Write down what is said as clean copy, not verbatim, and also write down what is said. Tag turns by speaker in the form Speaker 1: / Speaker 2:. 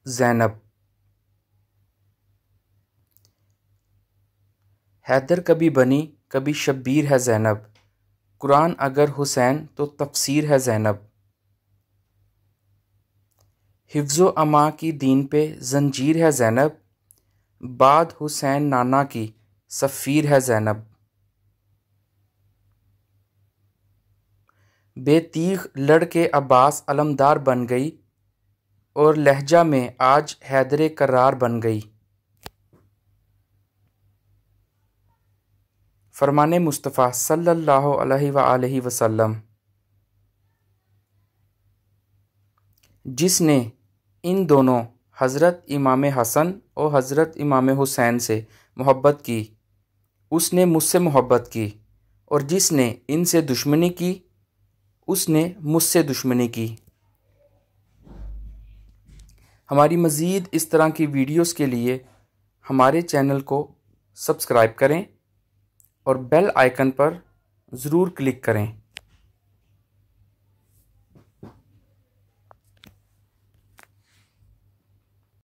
Speaker 1: ज़ैनब। हैदर कभी बनी कभी शब्बीर है ज़ैनब, कुरान अगर हुसैन तो तफसीर है ज़ैनब। हिफ्ज़ो अमा की दीन पे ज़ंजीर है ज़ैनब, बाद हुसैन नाना की सफ़ीर है ज़ैनब। बेतीग लड़ के अब्बास अलमदार बन गई, और लहजा में आज हैदर करार बन गई। फरमाने मुस्तफ़ा सल्लल्लाहु अलैहि वसल्लम, जिसने इन दोनों हज़रत इमाम हसन और हज़रत इमाम हुसैन से मोहब्बत की, उसने मुझसे मोहब्बत की, और जिसने इनसे दुश्मनी की, उसने मुझसे दुश्मनी की। हमारी मज़ीद इस तरह की वीडियोस के लिए हमारे चैनल को सब्सक्राइब करें और बेल आइकन पर ज़रूर क्लिक करें।